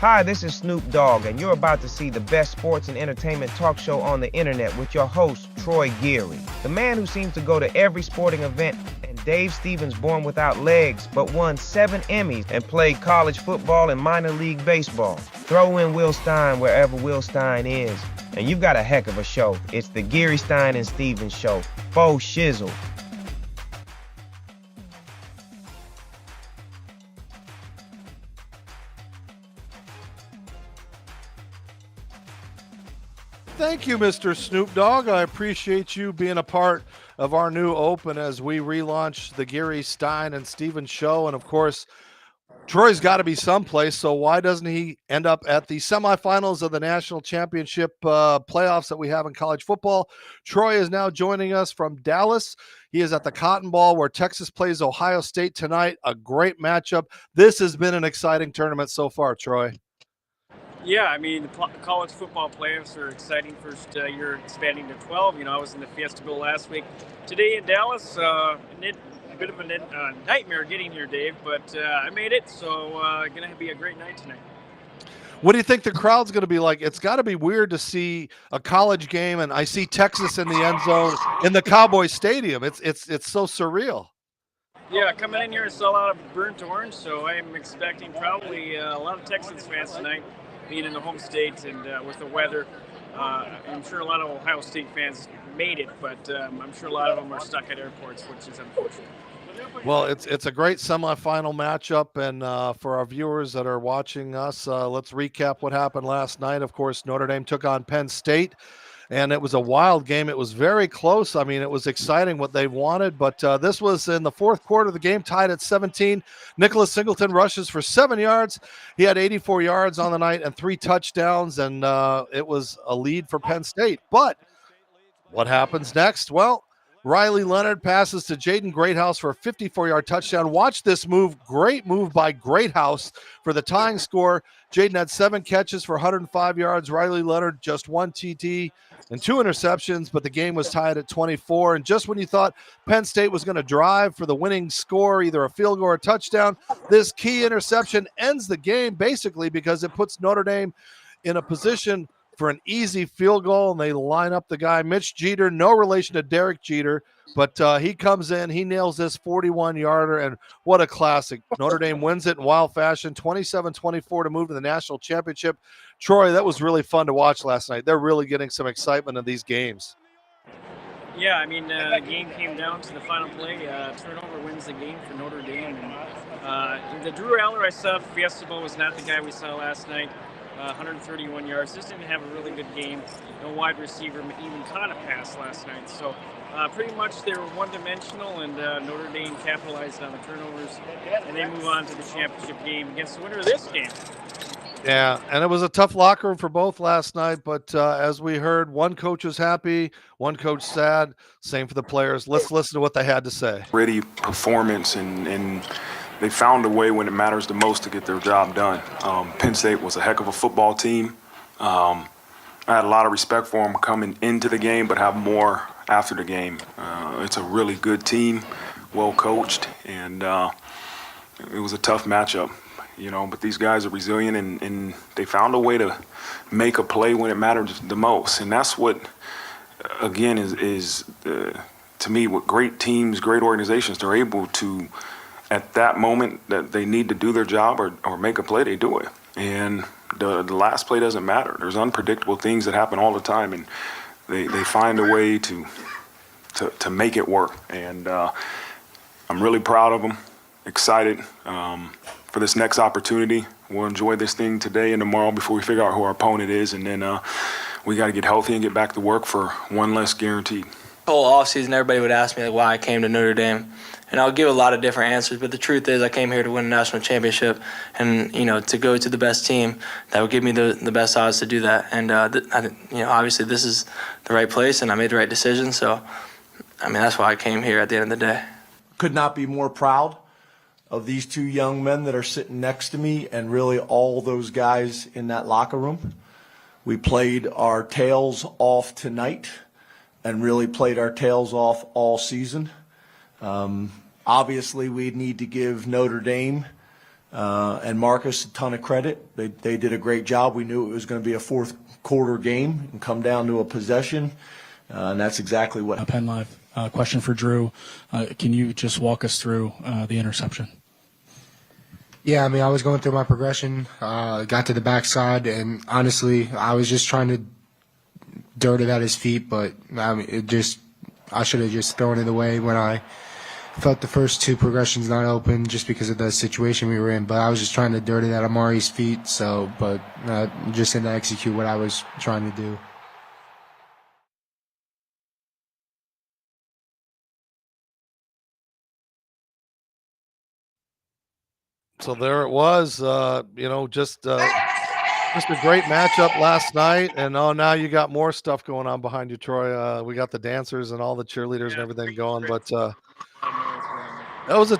Hi, this is Snoop Dogg, and you're about to see the best sports and entertainment talk show on the internet with your host, Troy Geary. The man who seems to go to every sporting event, and Dave Stevens born without legs, but won 7 Emmys and played college football and minor league baseball. Throw in Will Stein wherever Will Stein is, and you've got a heck of a show. It's the Geary, Stein, and Stevens Show. Faux shizzle. Thank you, Mr. Snoop Dogg. I appreciate you being a part of our new open as we relaunch the Geary, Stein, and Stevens Show. And, of course, Troy's got to be someplace, so why doesn't he end up at the semifinals of the national championship playoffs that we have in college football? Troy is now joining us from Dallas. He is at the Cotton Bowl where Texas plays Ohio State tonight. A great matchup. This has been an exciting tournament so far, Troy. Yeah, I mean, the college football playoffs are exciting. First year expanding to 12. You know, I was in the Fiesta Bowl last week. Today in Dallas, a bit of a nightmare getting here, Dave, but I made it, so going to be a great night tonight. What do you think the crowd's going to be like? It's got to be weird to see a college game, and I see Texas in the end zone in the Cowboy Stadium. It's so surreal. Yeah, coming in here to sell out of burnt orange, so I'm expecting probably a lot of Texans fans tonight, being in the home state and with the weather. I'm sure a lot of Ohio State fans made it, but I'm sure a lot of them are stuck at airports, which is unfortunate. Well, it's a great semifinal matchup, and for our viewers that are watching us, let's recap what happened last night. Of course, Notre Dame took on Penn State, and it was a wild game. It was very close. I mean, it was exciting what they wanted, but this was in the fourth quarter. The game tied at 17. Nicholas Singleton rushes for 7 yards. He had 84 yards on the night and 3 touchdowns, and it was a lead for Penn State. But what happens next? Well, Riley Leonard passes to Jaden Greathouse for a 54-yard touchdown. Watch this move. Great move by Greathouse for the tying score. Jaden had 7 catches for 105 yards. Riley Leonard just 1 TD and 2 interceptions, but the game was tied at 24. And just when you thought Penn State was going to drive for the winning score, either a field goal or a touchdown, this key interception ends the game basically because it puts Notre Dame in a position for an easy field goal, and they line up the guy, Mitch Jeter, no relation to Derek Jeter, but he comes in, he nails this 41-yarder, and what a classic. Notre Dame wins it in wild fashion, 27-24 to move to the national championship. Troy, that was really fun to watch last night. They're really getting some excitement in these games. Yeah, I mean, the game came down to the final play. Turnover wins the game for Notre Dame. And, the Drew Aller I saw at Fiesta Bowl was not the guy we saw last night. 131 yards. Just didn't have a really good game. No wide receiver even caught a pass last night. So pretty much they were one-dimensional, and Notre Dame capitalized on the turnovers, and they move on to the championship game against the winner of this game. Yeah, and it was a tough locker room for both last night, but as we heard, one coach was happy, one coach sad. Same for the players. Let's listen to what they had to say. Ready performance, and they found a way when it matters the most to get their job done. Penn State was a heck of a football team. I had a lot of respect for them coming into the game, but have more after the game. It's a really good team, well coached, and it was a tough matchup, you know, but these guys are resilient, and they found a way to make a play when it mattered the most. And that's what, again, is to me, what great teams, great organizations, they're able to, at that moment that they need to do their job or make a play, they do it. And the last play doesn't matter. There's unpredictable things that happen all the time, and they find a way to make it work. And I'm really proud of them, excited for this next opportunity. We'll enjoy this thing today and tomorrow before we figure out who our opponent is, and then we got to get healthy and get back to work for one less guaranteed. The whole offseason, everybody would ask me why I came to Notre Dame. And I'll give a lot of different answers, but the truth is I came here to win a national championship and, you know, to go to the best team that would give me the best odds to do that. And, obviously this is the right place and I made the right decision. So, I mean, that's why I came here at the end of the day. Could not be more proud of these 2 young men that are sitting next to me and really all those guys in that locker room. We played our tails off tonight and really played our tails off all season. Obviously, we need to give Notre Dame and Marcus a ton of credit. They did a great job. We knew it was going to be a fourth quarter game and come down to a possession, and that's exactly what happened. Penn Live. Question for Drew. Can you just walk us through the interception? Yeah, I mean, I was going through my progression, got to the backside, and honestly, I was just trying to dirt it at his feet, but I mean, I should have just thrown it away when I felt the first two progressions not open just because of the situation we were in. But I was just trying to dirt it at Amari's feet, but just didn't execute what I was trying to do. So there it was, just a great matchup last night. And now you got more stuff going on behind you, Troy. We got the dancers and all the cheerleaders and everything going. But that was a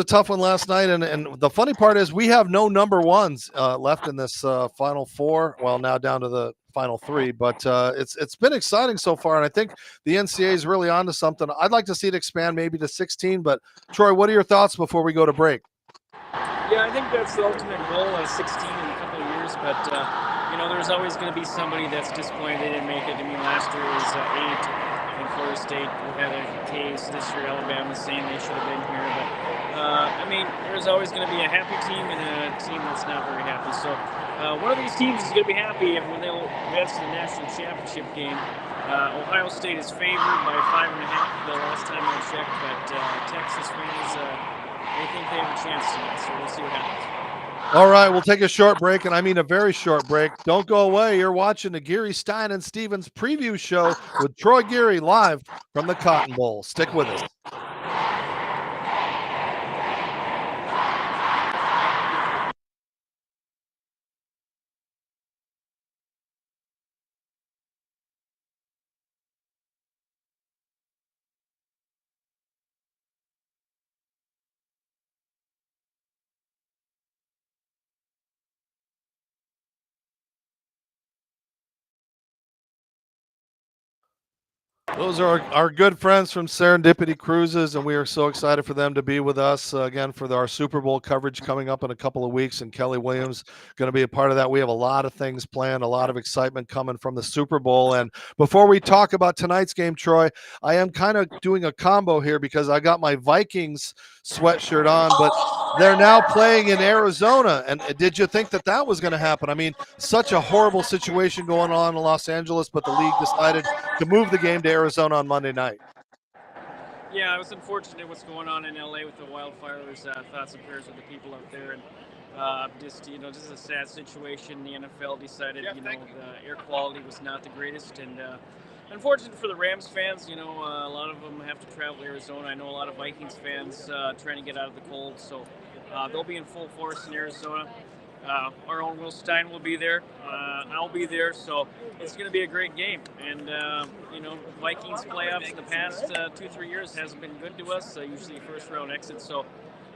tough one last night. And the funny part is we have no number ones left in this Final Four. Well, now down to the Final Three. But it's been exciting so far. And I think the NCAA is really onto something. I'd like to see it expand maybe to 16. But Troy, what are your thoughts before we go to break? Yeah, I think that's the ultimate goal, 16 in a couple of years, but, there's always going to be somebody that's disappointed they didn't make it. I mean, last year was 8 in Florida State. We had a case this year, Alabama, saying they should have been here, but, there's always going to be a happy team and a team that's not very happy. So one of these teams is going to be happy when they'll advance to the national championship game. Ohio State is favored by 5.5 the last time I checked, but Texas fans... I think they have a chance tonight, so we'll see what happens. All right, we'll take a short break, and I mean a very short break. Don't go away. You're watching the Geary, Stein, and Stevens preview show with Troy Geary live from the Cotton Bowl. Stick with us. Those are our good friends from Serendipity Cruises, and we are so excited for them to be with us again for our Super Bowl coverage coming up in a couple of weeks. And Kelly Williams going to be a part of that. We have a lot of things planned, a lot of excitement coming from the Super Bowl. And before we talk about tonight's game, Troy, I am kind of doing a combo here because I got my Vikings sweatshirt on, but they're now playing in Arizona. And did you think that was going to happen? I mean, such a horrible situation going on in Los Angeles, but the league decided to move the game to Arizona on Monday night. Yeah, it was unfortunate what's going on in LA with the wildfires. Thoughts and prayers with the people out there. And just a sad situation. The NFL decided, the air quality was not the greatest. And unfortunate for the Rams fans, a lot of them have to travel to Arizona. I know a lot of Vikings fans trying to get out of the cold. So they'll be in full force in Arizona. Our own Will Stein will be there. I'll be there. So it's going to be a great game. And, Vikings playoffs in the past 2-3 years hasn't been good to us. Usually first round exit. So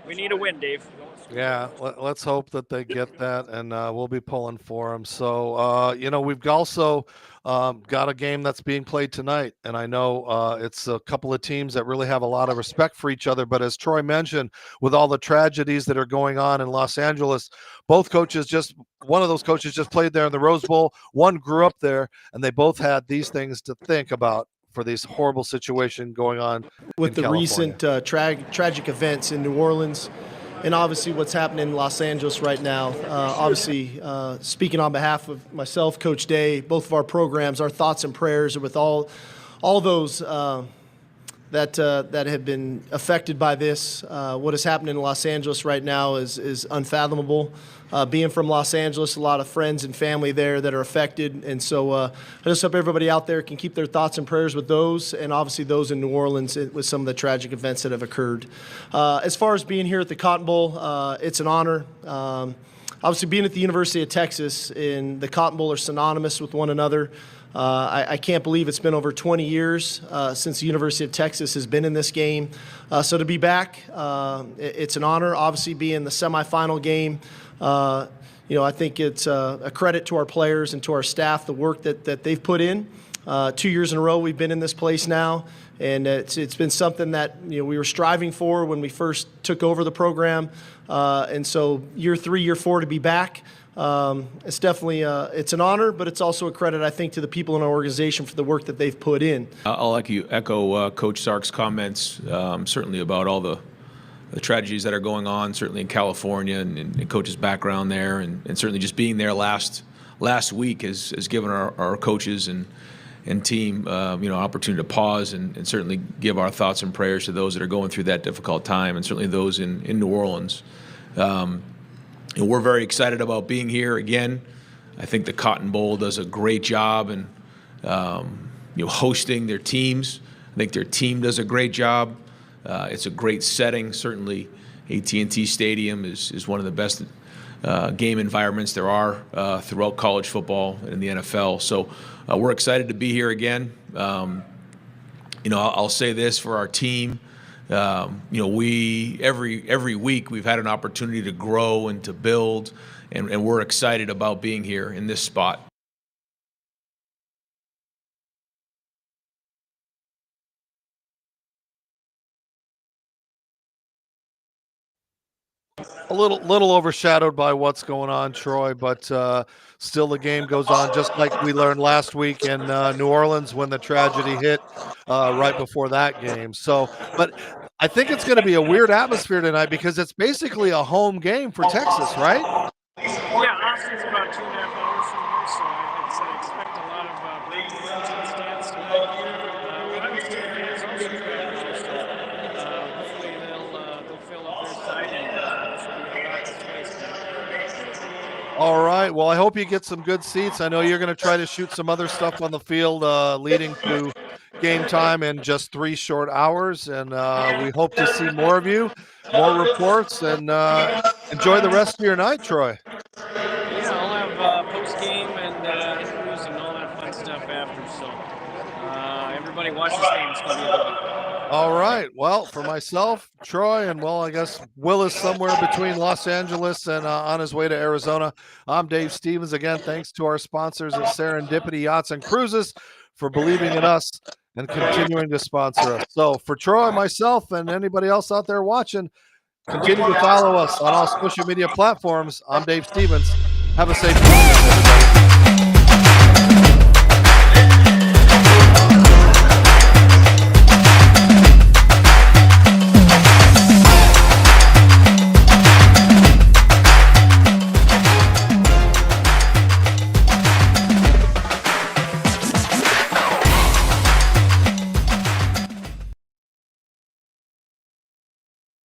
we need a win, Dave. Yeah, let's hope that they get that, and we'll be pulling for them. So, we've also got a game that's being played tonight, and I know it's a couple of teams that really have a lot of respect for each other. But as Troy mentioned, with all the tragedies that are going on in Los Angeles, one of those coaches just played there in the Rose Bowl. One grew up there, and they both had these things to think about for this horrible situation going on with the California. Recent tragic events in New Orleans. And obviously what's happening in Los Angeles right now. Speaking on behalf of myself, Coach Day, both of our programs, our thoughts and prayers are with all those that have been affected by this. What is happening in Los Angeles right now is unfathomable. Being from Los Angeles, a lot of friends and family there that are affected. And so I just hope everybody out there can keep their thoughts and prayers with those, and obviously those in New Orleans with some of the tragic events that have occurred. As far as being here at the Cotton Bowl, it's an honor. Obviously being at the University of Texas and the Cotton Bowl are synonymous with one another. I can't believe it's been over 20 years since the University of Texas has been in this game. So to be back, it's an honor. Obviously being the semifinal game, I think it's a credit to our players and to our staff, the work that they've put in. 2 years in a row we've been in this place now, And it's been something that we were striving for when we first took over the program. And so year 3, year 4 to be back, it's definitely it's an honor, but it's also a credit, I think, to the people in our organization for the work that they've put in. I'll echo Coach Sark's comments, certainly about all the tragedies that are going on, certainly in California and Coach's background there, and certainly just being there last week has given our coaches and team opportunity to pause and certainly give our thoughts and prayers to those that are going through that difficult time, and certainly those in New Orleans. We're very excited about being here again. I think the Cotton Bowl does a great job and hosting their teams. I think their team does a great job. It's a great setting. Certainly, AT&T Stadium is one of the best game environments there are throughout college football and the NFL. So we're excited to be here again. I'll say this for our team. We every week we've had an opportunity to grow and to build, and we're excited about being here in this spot. A little overshadowed by what's going on, Troy, but still the game goes on, just like we learned last week in New Orleans when the tragedy hit right before that game. So, but I think it's going to be a weird atmosphere tonight because it's basically a home game for Texas, right? Yeah, Austin's about 2.5 hours from here, so I expect a lot of great fans in the stands tonight. Ohio State fans also travel, so hopefully they'll fill up their side and should be a lot of space tonight. All right. Well, I hope you get some good seats. I know you're going to try to shoot some other stuff on the field leading to game time in just 3 short hours, and we hope to see more of you, more reports, and enjoy the rest of your night, Troy. Yeah, I'll have post-game and interviews and all that fun stuff after, so everybody watch this game. It's going to be a good one. All right. Well, for myself, Troy, and I guess Will is somewhere between Los Angeles and on his way to Arizona. I'm Dave Stevens. Again, thanks to our sponsors at Serendipity Yachts and Cruises for believing in us and continuing to sponsor us. So for Troy, myself, and anybody else out there watching, continue to follow us on all social media platforms. I'm Dave Stevens. Have a safe weekend, everybody.